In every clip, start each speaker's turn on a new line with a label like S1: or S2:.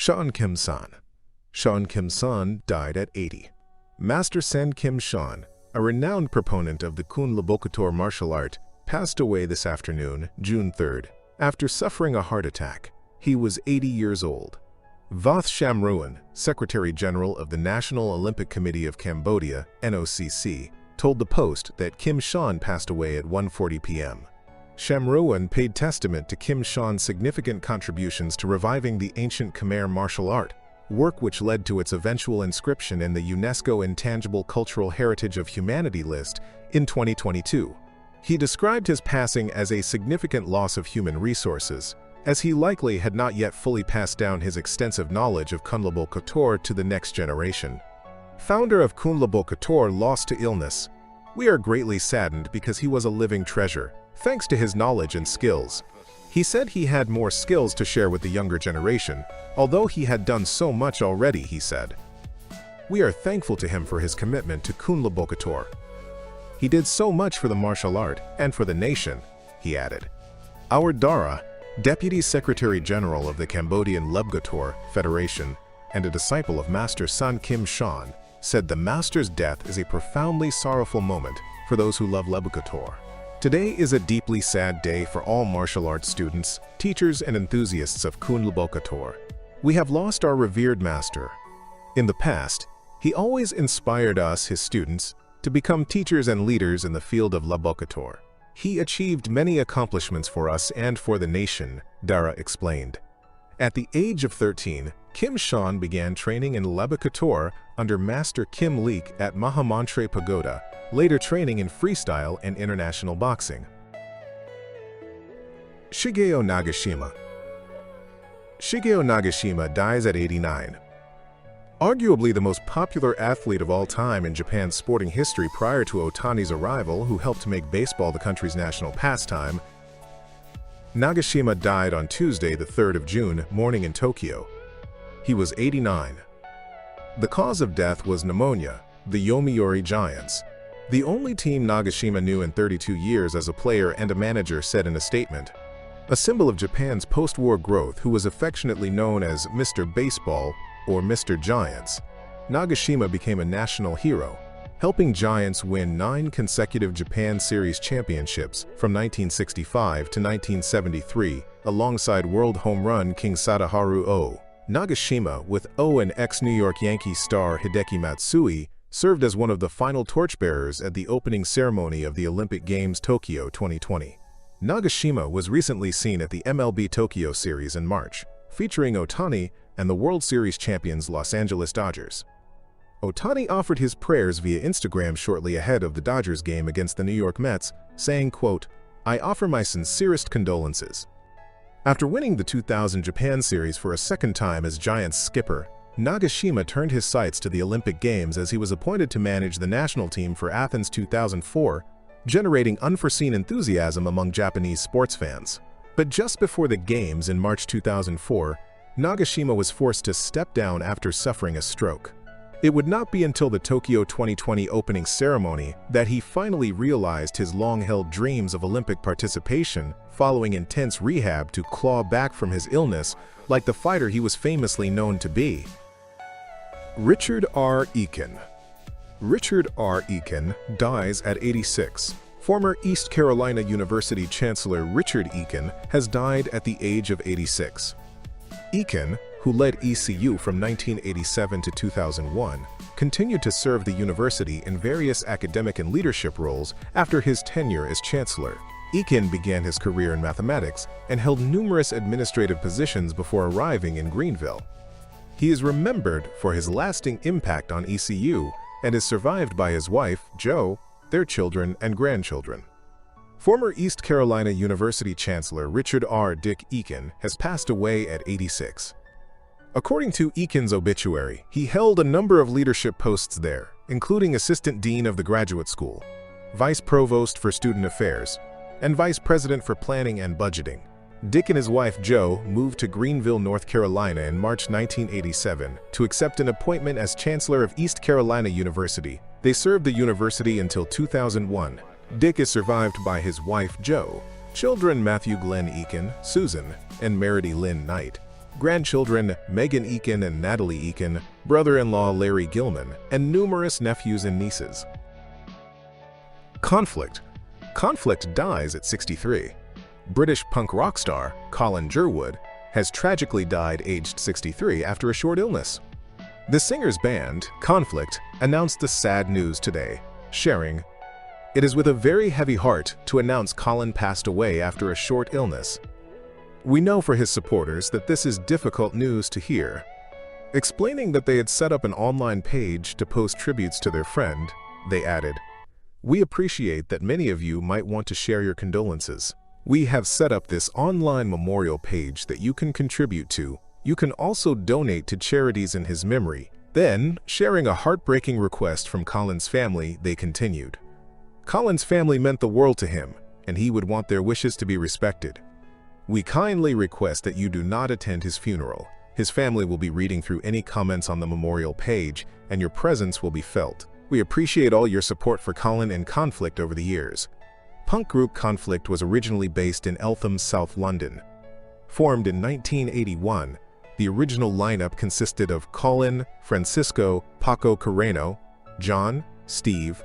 S1: Sean Kim-san. Sean Kim-san died at 80. Master San Kim-sean, a renowned proponent of the Kun Labokator martial art, passed away this afternoon, June 3rd, after suffering a heart attack. He was 80 years old. Vath Shamruan, Secretary General of the National Olympic Committee of Cambodia, NOCC, told the Post that Kim-sean passed away at 1:40 p.m. Shamruan paid testament to Kim-sean's significant contributions to reviving the ancient Khmer martial art, work which led to its eventual inscription in the UNESCO Intangible Cultural Heritage of Humanity list in 2022. He described his passing as a significant loss of human resources, as he likely had not yet fully passed down his extensive knowledge of Kun Labokator to the next generation. Founder of Kun Labokator lost to illness. We are greatly saddened because he was a living treasure, thanks to his knowledge and skills. He said he had more skills to share with the younger generation, although he had done so much already, he said. We are thankful to him for his commitment to Kun Labokator. He did so much for the martial art and for the nation, he added. Our Dara, Deputy Secretary General of the Cambodian Lebgator Federation and a disciple of Master San Kim-sean, said the master's death is a profoundly sorrowful moment for those who love Lebgator. Today is a deeply sad day for all martial arts students, teachers, and enthusiasts of Kun Labokator. We have lost our revered master. In the past, he always inspired us, his students, to become teachers and leaders in the field of Labokator. He achieved many accomplishments for us and for the nation, Dara explained. At the age of 13, Kim-sean began training in Labokator under Master Kim Leek at Mahamantre Pagoda, later training in freestyle and international boxing. Shigeo Nagashima. Shigeo Nagashima dies at 89. Arguably the most popular athlete of all time in Japan's sporting history prior to Otani's arrival, who helped make baseball the country's national pastime, Nagashima died on Tuesday, the 3rd of June, morning in Tokyo. He was 89. The cause of death was pneumonia, the Yomiuri Giants, the only team Nagashima knew in 32 years as a player and a manager, said in a statement. A symbol of Japan's post-war growth, who was affectionately known as Mr. Baseball or Mr. Giants, Nagashima became a national hero, helping Giants win 9 consecutive Japan Series championships from 1965 to 1973, alongside world home run king Sadaharu Oh. Nagashima, with O and ex-New York Yankees star Hideki Matsui, served as one of the final torchbearers at the opening ceremony of the Olympic Games Tokyo 2020. Nagashima was recently seen at the MLB Tokyo Series in March, featuring Otani and the World Series champions Los Angeles Dodgers. Otani offered his prayers via Instagram shortly ahead of the Dodgers game against the New York Mets, saying, quote, "I offer my sincerest condolences." After winning the 2000 Japan Series for a second time as Giants skipper, Nagashima turned his sights to the Olympic Games as he was appointed to manage the national team for Athens 2004, generating unforeseen enthusiasm among Japanese sports fans. But just before the Games in March 2004, Nagashima was forced to step down after suffering a stroke. It would not be until the Tokyo 2020 opening ceremony that he finally realized his long-held dreams of Olympic participation, following intense rehab to claw back from his illness like the fighter he was famously known to be. Richard R. Eakin. Richard R. Eakin dies at 86. Former East Carolina University Chancellor Richard Eakin has died at the age of 86. Eakin, who led ECU from 1987 to 2001, continued to serve the university in various academic and leadership roles after his tenure as chancellor. Eakin began his career in mathematics and held numerous administrative positions before arriving in Greenville. He is remembered for his lasting impact on ECU and is survived by his wife, Jo, their children and grandchildren. Former East Carolina University Chancellor Richard R. Dick Eakin has passed away at 86. According to Eakin's obituary, he held a number of leadership posts there, including Assistant Dean of the Graduate School, Vice Provost for Student Affairs, and Vice President for Planning and Budgeting. Dick and his wife Jo moved to Greenville, North Carolina in March 1987 to accept an appointment as Chancellor of East Carolina University. They served the university until 2001. Dick is survived by his wife Jo, children Matthew Glenn Eakin, Susan, and Meredy Lynn Knight. grandchildren Megan Eakin and Natalie Eakin, brother-in-law Larry Gilman, and numerous nephews and nieces. Conflict dies at 63. British punk rock star Colin Jerwood has tragically died aged 63 after a short illness. The singer's band, Conflict, announced the sad news today, sharing, "It is with a very heavy heart to announce Colin passed away after a short illness. We know for his supporters that this is difficult news to hear." Explaining that they had set up an online page to post tributes to their friend, they added, "We appreciate that many of you might want to share your condolences. We have set up this online memorial page that you can contribute to. You can also donate to charities in his memory." Then, sharing a heartbreaking request from Colin's family, they continued, "Colin's family meant the world to him, and he would want their wishes to be respected. We kindly request that you do not attend his funeral. His family will be reading through any comments on the memorial page, and your presence will be felt. We appreciate all your support for Colin and Conflict over the years." Punk group Conflict was originally based in Eltham, South London. Formed in 1981, the original lineup consisted of Colin, Francisco, Paco Carreno, John, Steve,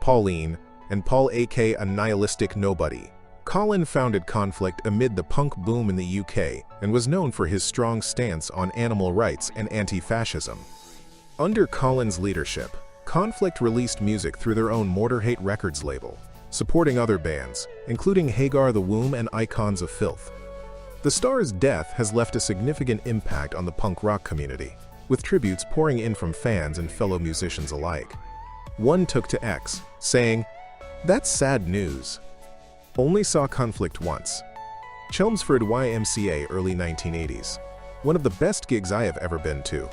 S1: Pauline, and Paul aka a nihilistic nobody. Colin founded Conflict amid the punk boom in the UK and was known for his strong stance on animal rights and anti-fascism. Under Colin's leadership, Conflict released music through their own Motorhate Records label, supporting other bands, including Hagar the Womb and Icons of Filth. The star's death has left a significant impact on the punk rock community, with tributes pouring in from fans and fellow musicians alike. One took to X, saying, "That's sad news. Only saw Conflict once. Chelmsford YMCA early 1980s. One of the best gigs I have ever been to.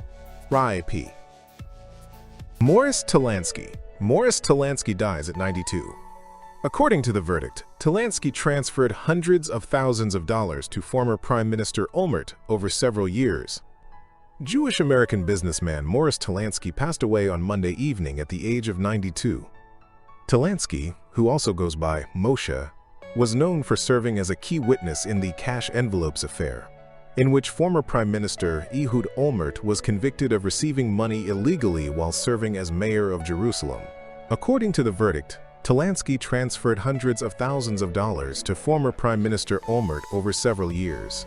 S1: R.I.P." Morris Talansky dies at 92. According to the verdict, Talansky transferred hundreds of thousands of dollars to former Prime Minister Olmert over several years. Jewish-American businessman Morris Talansky passed away on Monday evening at the age of 92. Talansky, who also goes by Moshe, was known for serving as a key witness in the cash envelopes affair, in which former Prime Minister Ehud Olmert was convicted of receiving money illegally while serving as mayor of Jerusalem. According to the verdict, Talansky transferred hundreds of thousands of dollars to former Prime Minister Olmert over several years.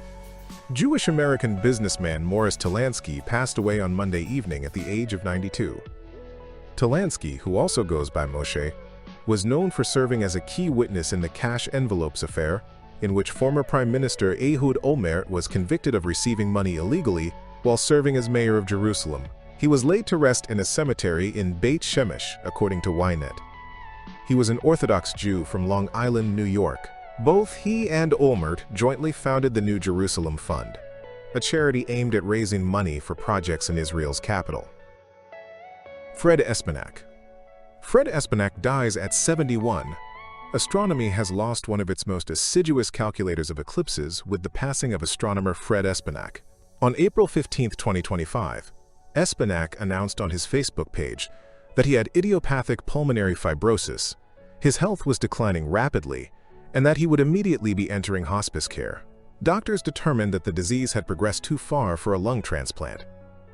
S1: Jewish-American businessman Morris Talansky passed away on Monday evening at the age of 92. Talansky, who also goes by Moshe, was known for serving as a key witness in the cash envelopes affair, in which former Prime Minister Ehud Olmert was convicted of receiving money illegally while serving as mayor of Jerusalem. He was laid to rest in a cemetery in Beit Shemesh, according to Ynet. He was an Orthodox Jew from Long Island, New York. Both he and Olmert jointly founded the New Jerusalem Fund, a charity aimed at raising money for projects in Israel's capital. Fred Espenak dies at 71. Astronomy has lost one of its most assiduous calculators of eclipses with the passing of astronomer Fred Espenak. On April 15, 2025, Espenak announced on his Facebook page that he had idiopathic pulmonary fibrosis, his health was declining rapidly, and that he would immediately be entering hospice care. Doctors determined that the disease had progressed too far for a lung transplant.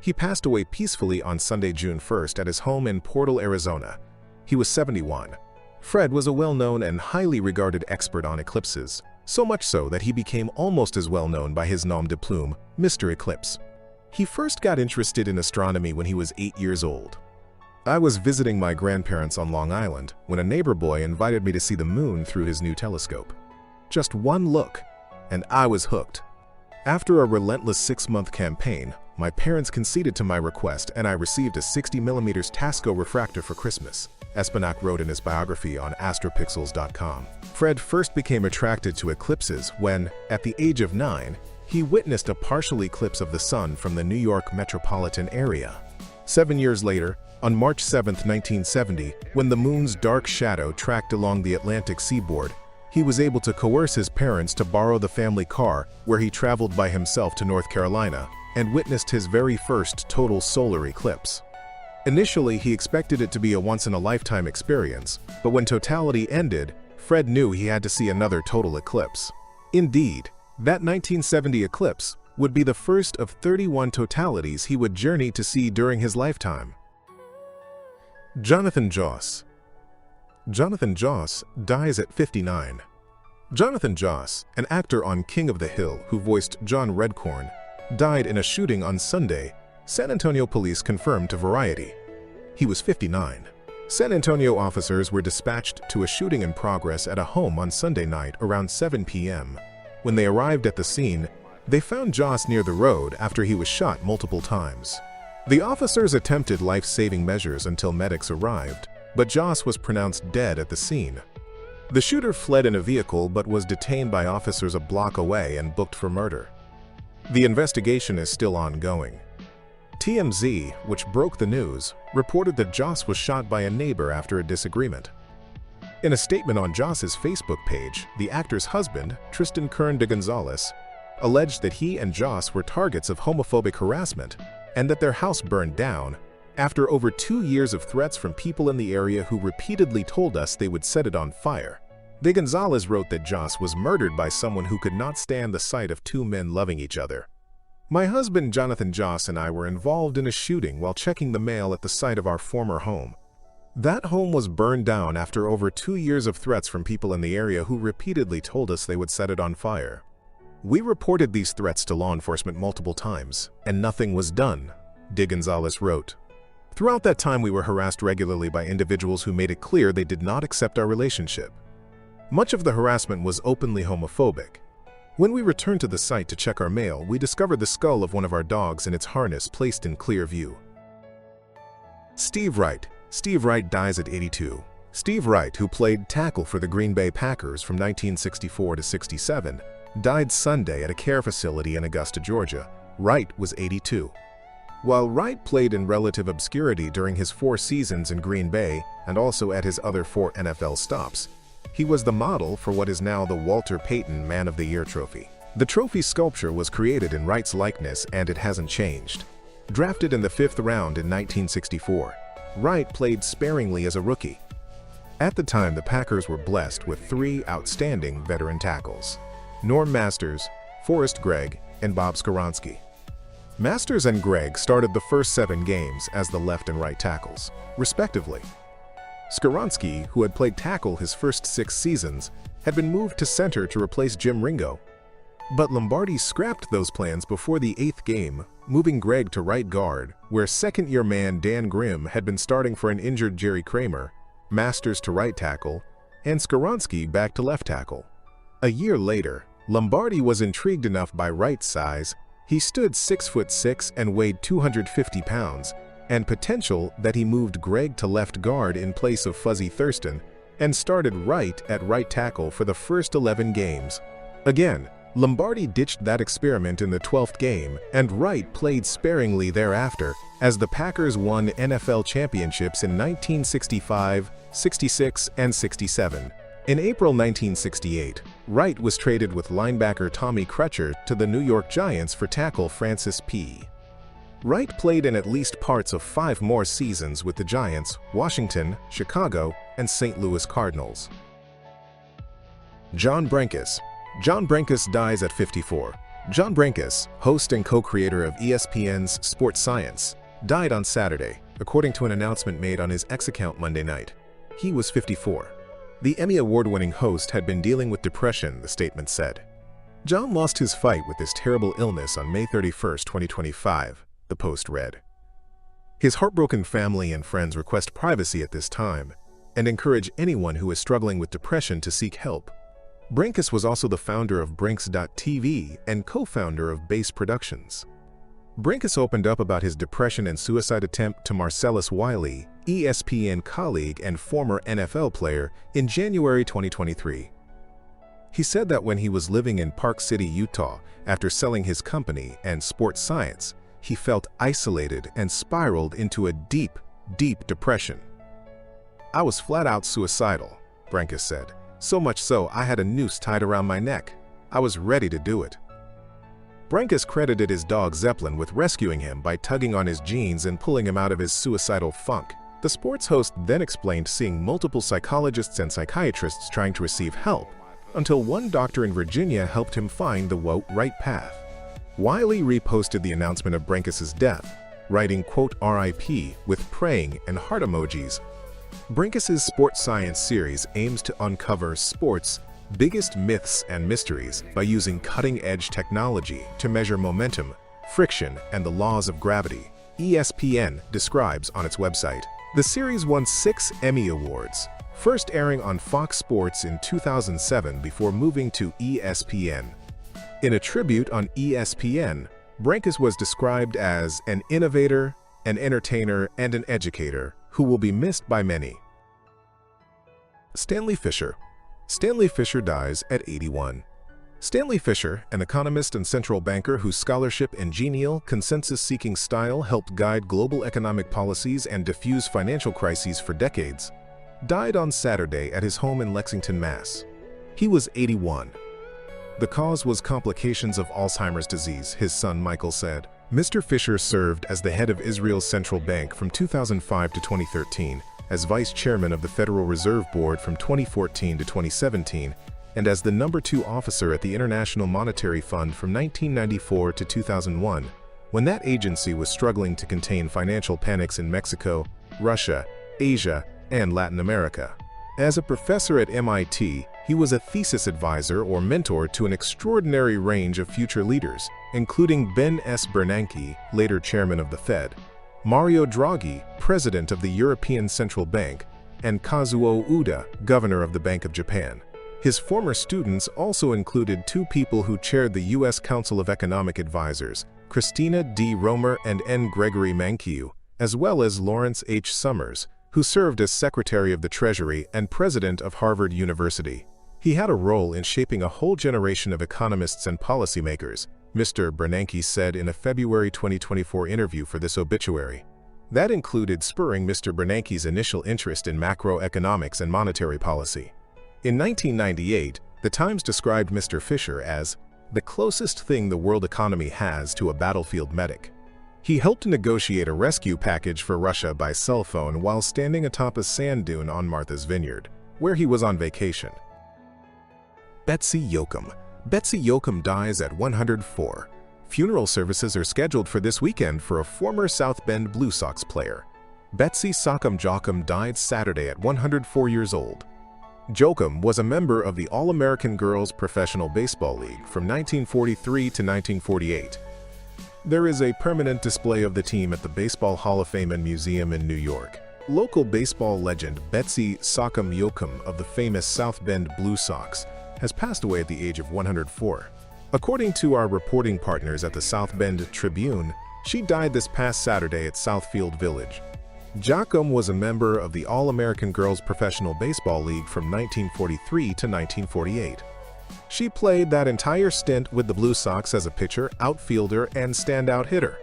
S1: He passed away peacefully on Sunday, June 1st at his home in Portal, Arizona. He was 71. Fred was a well-known and highly regarded expert on eclipses, so much so that he became almost as well known by his nom de plume, Mr. Eclipse. He first got interested in astronomy when he was 8 years old. I was visiting my grandparents on Long Island when a neighbor boy invited me to see the moon through his new telescope. Just one look, and I was hooked. After a relentless 6-month campaign, my parents conceded to my request and I received a 60mm Tasco refractor for Christmas, Espenak wrote in his biography on astropixels.com. Fred first became attracted to eclipses when, at the age of 9, he witnessed a partial eclipse of the sun from the New York metropolitan area. 7 years later, on March 7, 1970, when the moon's dark shadow tracked along the Atlantic seaboard, he was able to coerce his parents to borrow the family car where he traveled by himself to North Carolina and witnessed his very first total solar eclipse. Initially, he expected it to be a once-in-a-lifetime experience, but when totality ended, Fred knew he had to see another total eclipse. Indeed, that 1970 eclipse would be the first of 31 totalities he would journey to see during his lifetime. Jonathan Joss. Jonathan Joss dies at 59. Jonathan Joss, an actor on King of the Hill who voiced John Redcorn, died in a shooting on Sunday, San Antonio police confirmed to Variety. He was 59. San Antonio officers were dispatched to a shooting in progress at a home on Sunday night around 7 p.m. When they arrived at the scene, they found Joss near the road after he was shot multiple times. The officers attempted life-saving measures until medics arrived, but Joss was pronounced dead at the scene. The shooter fled in a vehicle but was detained by officers a block away and booked for murder. The investigation is still ongoing. TMZ, which broke the news, reported that Joss was shot by a neighbor after a disagreement. In a statement on Joss's Facebook page, the actor's husband, Tristan Kern de Gonzalez, alleged that he and Joss were targets of homophobic harassment and that their house burned down after over 2 years of threats from people in the area who repeatedly told us they would set it on fire. De Gonzalez wrote that Joss was murdered by someone who could not stand the sight of 2 men loving each other. My husband Jonathan Joss and I were involved in a shooting while checking the mail at the site of our former home. That home was burned down after over 2 years of threats from people in the area who repeatedly told us they would set it on fire. We reported these threats to law enforcement multiple times, and nothing was done, De Gonzalez wrote. Throughout that time, we were harassed regularly by individuals who made it clear they did not accept our relationship. Much of the harassment was openly homophobic. When we returned to the site to check our mail, we discovered the skull of one of our dogs and its harness placed in clear view. Steve Wright. Steve Wright dies at 82. Steve Wright, who played tackle for the Green Bay Packers from 1964 to 67, died Sunday at a care facility in Augusta, Georgia. Wright was 82. While Wright played in relative obscurity during his 4 seasons in Green Bay and also at his other 4 NFL stops, he was the model for what is now the Walter Payton Man of the Year trophy. The trophy sculpture was created in Wright's likeness and it hasn't changed. Drafted in the 5th round in 1964, Wright played sparingly as a rookie. At the time, the Packers were blessed with 3 outstanding veteran tackles: Norm Masters, Forrest Gregg, and Bob Skoronski. Masters and Gregg started the first 7 games as the left and right tackles, respectively. Skoronski, who had played tackle his first 6 seasons, had been moved to center to replace Jim Ringo. But Lombardi scrapped those plans before the 8th game, moving Gregg to right guard, where second-year man Dan Grimm had been starting for an injured Jerry Kramer, Masters to right tackle, and Skoronski back to left tackle. A year later, Lombardi was intrigued enough by Wright's size. He stood 6'6" and weighed 250 pounds, and potential that he moved Gregg to left guard in place of Fuzzy Thurston and started Wright at right tackle for the first 11 games. Again, Lombardi ditched that experiment in the 12th game, and Wright played sparingly thereafter as the Packers won NFL championships in 1965, 66, and 67. In April 1968, Wright was traded with linebacker Tommy Crutcher to the New York Giants for tackle Francis P. Wright played in at least parts of 5 more seasons with the Giants, Washington, Chicago, and St. Louis Cardinals. John Brenkus. John Brenkus dies at 54. John Brenkus, host and co-creator of ESPN's Sports Science, died on Saturday, according to an announcement made on his X account Monday night. He was 54. The Emmy Award-winning host had been dealing with depression, the statement said. John lost his fight with this terrible illness on May 31, 2025, the Post read. His heartbroken family and friends request privacy at this time and encourage anyone who is struggling with depression to seek help. Brenkus was also the founder of Brinks.TV and co-founder of Base Productions. Brenkus opened up about his depression and suicide attempt to Marcellus Wiley, ESPN colleague and former NFL player, in January 2023. He said that when he was living in Park City, Utah, after selling his company and Sports Science, he felt isolated and spiraled into a deep, deep depression. "I was flat out suicidal," Brenkus said. "So much so I had a noose tied around my neck. I was ready to do it." Brenkus credited his dog Zeppelin with rescuing him by tugging on his jeans and pulling him out of his suicidal funk. The sports host then explained seeing multiple psychologists and psychiatrists trying to receive help, until one doctor in Virginia helped him find the right path. Wiley reposted the announcement of Brenkus's death, writing, quote, "RIP" with praying and heart emojis. Brenkus's sports science series aims to uncover sports' biggest myths and mysteries by using cutting-edge technology to measure momentum, friction, and the laws of gravity, ESPN describes on its website. The series won 6 Emmy Awards, first airing on Fox Sports in 2007 before moving to ESPN. In a tribute on ESPN, Brenkus was described as an innovator, an entertainer, and an educator who will be missed by many. Stanley Fischer. Stanley Fischer dies at 81. Stanley Fischer, an economist and central banker whose scholarship and genial, consensus-seeking style helped guide global economic policies and diffuse financial crises for decades, died on Saturday at his home in Lexington, Mass. He was 81. The cause was complications of Alzheimer's disease, his son Michael said. Mr. Fischer served as the head of Israel's central bank from 2005 to 2013, as vice chairman of the Federal Reserve Board from 2014 to 2017, and as the number 2 officer at the International Monetary Fund from 1994 to 2001, when that agency was struggling to contain financial panics in Mexico, Russia, Asia, and Latin America. As a professor at MIT, he was a thesis advisor or mentor to an extraordinary range of future leaders, including Ben S. Bernanke, later chairman of the Fed, Mario Draghi, president of the European Central Bank, and Kazuo Uda, governor of the Bank of Japan. His former students also included 2 people who chaired the U.S. Council of Economic Advisors, Christina D. Romer and N. Gregory Mankiw, as well as Lawrence H. Summers, who served as Secretary of the Treasury and President of Harvard University. He had a role in shaping a whole generation of economists and policymakers, Mr. Bernanke said in a February 2024 interview for this obituary. That included spurring Mr. Bernanke's initial interest in macroeconomics and monetary policy. In 1998, The Times described Mr. Fischer as the closest thing the world economy has to a battlefield medic. He helped negotiate a rescue package for Russia by cell phone while standing atop a sand dune on Martha's Vineyard, where he was on vacation. Betsy Yoakum. Betsy Yoakum dies at 104. Funeral services are scheduled for this weekend for a former South Bend Blue Sox player. Betsy Sockam Jochum died Saturday at 104 years old. Jochum was a member of the All-American Girls Professional Baseball League from 1943 to 1948. There is a permanent display of the team at the Baseball Hall of Fame and Museum in New York. Local baseball legend Betsy Sockam Jochum of the famous South Bend Blue Sox has passed away at the age of 104. According to our reporting partners at the South Bend Tribune, she died this past Saturday at Southfield Village. Jochum was a member of the All-American Girls Professional Baseball League from 1943 to 1948. She played that entire stint with the Blue Sox as a pitcher, outfielder, and standout hitter.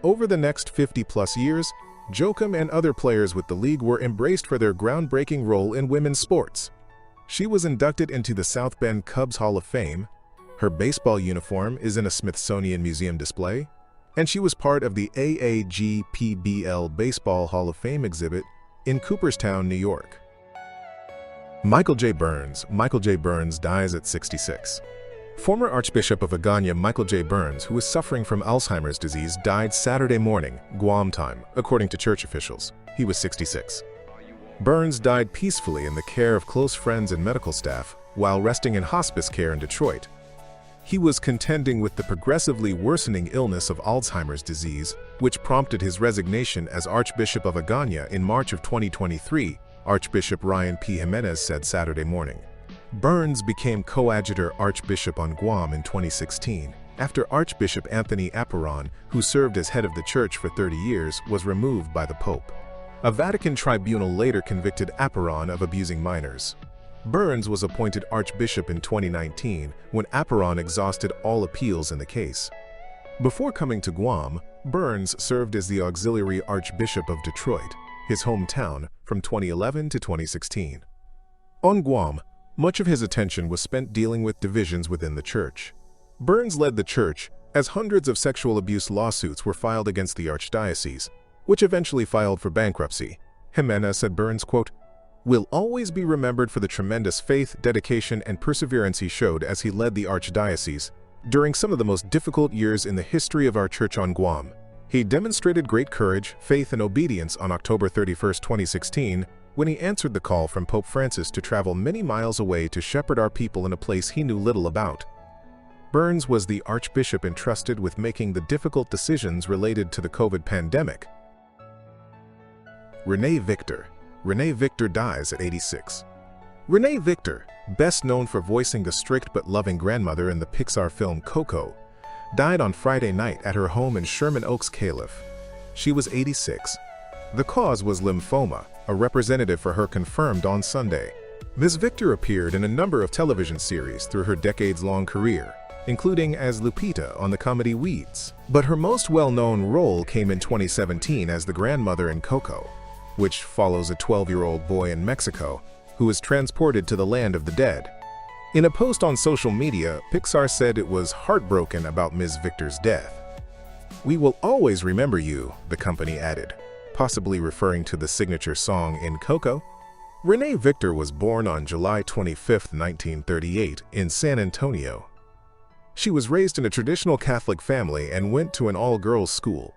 S1: Over the next 50-plus years, Jochum and other players with the league were embraced for their groundbreaking role in women's sports. She was inducted into the South Bend Cubs Hall of Fame. Her baseball uniform is in a Smithsonian Museum display, and she was part of the AAGPBL Baseball Hall of Fame exhibit in Cooperstown, New York. Michael J. Burns. Michael J. Burns dies at 66. Former Archbishop of Agana Michael J. Burns, who was suffering from Alzheimer's disease, died Saturday morning, Guam time, according to church officials. He was 66. Burns died peacefully in the care of close friends and medical staff while resting in hospice care in Detroit. He was contending with the progressively worsening illness of Alzheimer's disease, which prompted his resignation as Archbishop of Agana in March of 2023, Archbishop Ryan P. Jimenez said Saturday morning. Burns became coadjutor Archbishop on Guam in 2016, after Archbishop Anthony Apparon, who served as head of the church for 30 years, was removed by the Pope. A Vatican tribunal later convicted Apparon of abusing minors. Burns was appointed Archbishop in 2019 when Apparon exhausted all appeals in the case. Before coming to Guam, Burns served as the Auxiliary Archbishop of Detroit, his hometown, from 2011 to 2016. On Guam, much of his attention was spent dealing with divisions within the church. Burns led the church as hundreds of sexual abuse lawsuits were filed against the archdiocese, which eventually filed for bankruptcy. Jimenez said Burns, quote, "will always be remembered for the tremendous faith, dedication, and perseverance he showed as he led the archdiocese, During some of the most difficult years in the history of our church on Guam, he demonstrated great courage, faith, and obedience on October 31, 2016, when he answered the call from Pope Francis to travel many miles away to shepherd our people in a place he knew little about. Burns was the archbishop entrusted with making the difficult decisions related to the COVID pandemic. Renee Victor. Renee Victor dies at 86. Renee Victor, best known for voicing the strict but loving grandmother in the Pixar film Coco, died on Friday night at her home in Sherman Oaks, Calif. She was 86. The cause was lymphoma, a representative for her confirmed on Sunday. Ms. Victor appeared in a number of television series through her decades-long career, including as Lupita on the comedy Weeds. But her most well-known role came in 2017 as the grandmother in Coco, which follows a 12-year-old boy in Mexico who is transported to the land of the dead. In a post on social media, Pixar said it was heartbroken about Ms. Victor's death. "We will always remember you," the company added, possibly referring to the signature song in Coco. Renee Victor was born on July 25, 1938, in San Antonio. She was raised in a traditional Catholic family and went to an all-girls school.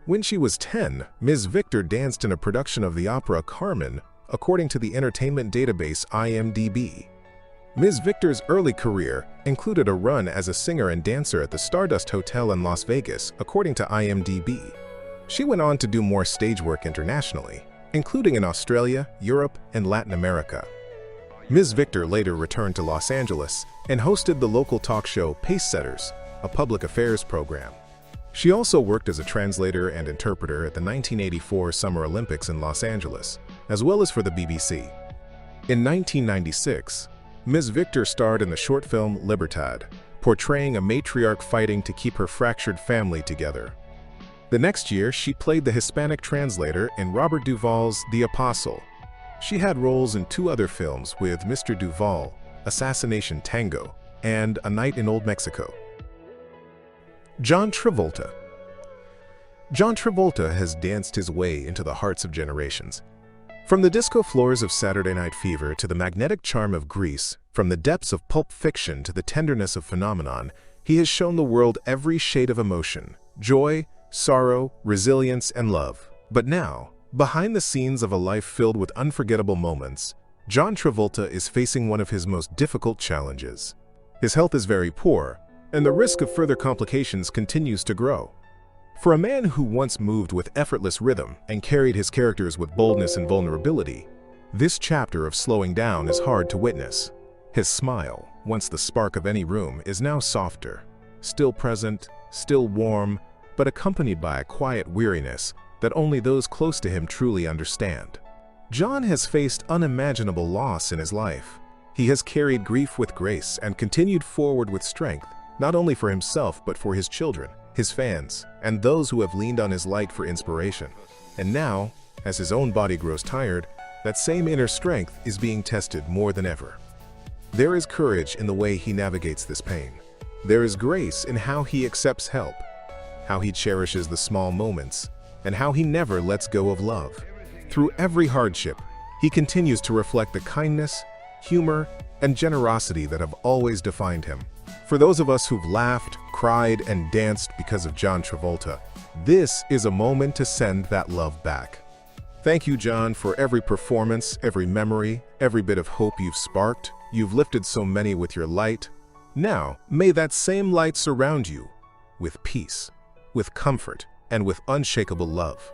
S1: When she was 10, Ms. Victor danced in a production of the opera Carmen, according to the entertainment database IMDb. Ms. Victor's early career included a run as a singer and dancer at the Stardust Hotel in Las Vegas, according to IMDb. She went on to do more stage work internationally, including in Australia, Europe, and Latin America. Ms. Victor later returned to Los Angeles and hosted the local talk show Pacesetters, a public affairs program. She also worked as a translator and interpreter at the 1984 Summer Olympics in Los Angeles, as well as for the BBC. In 1996, Ms. Victor starred in the short film Libertad, portraying a matriarch fighting to keep her fractured family together. The next year, she played the Hispanic translator in Robert Duvall's The Apostle. She had roles in 2 other films with Mr. Duvall, Assassination Tango, and A Night in Old Mexico. John Travolta. John Travolta has danced his way into the hearts of generations. From the disco floors of Saturday Night Fever to the magnetic charm of Grease, from the depths of Pulp Fiction to the tenderness of Phenomenon, he has shown the world every shade of emotion: joy, sorrow, resilience, and love. But now, behind the scenes of a life filled with unforgettable moments, John Travolta is facing one of his most difficult challenges. His health is very poor, and the risk of further complications continues to grow. For a man who once moved with effortless rhythm and carried his characters with boldness and vulnerability, this chapter of slowing down is hard to witness. His smile, once the spark of any room, is now softer, still present, still warm, but accompanied by a quiet weariness that only those close to him truly understand. John has faced unimaginable loss in his life. He has carried grief with grace and continued forward with strength, not only for himself but for his children, his fans, and those who have leaned on his light for inspiration. And now, as his own body grows tired, that same inner strength is being tested more than ever. There is courage in the way he navigates this pain. There is grace in how he accepts help, how he cherishes the small moments, and how he never lets go of love. Through every hardship, he continues to reflect the kindness, humor, and generosity that have always defined him. For those of us who've laughed, cried, and danced because of John Travolta, this is a moment to send that love back. Thank you, John, for every performance, every memory, every bit of hope you've sparked. You've lifted so many with your light. Now, may that same light surround you with peace, with comfort, and with unshakable love.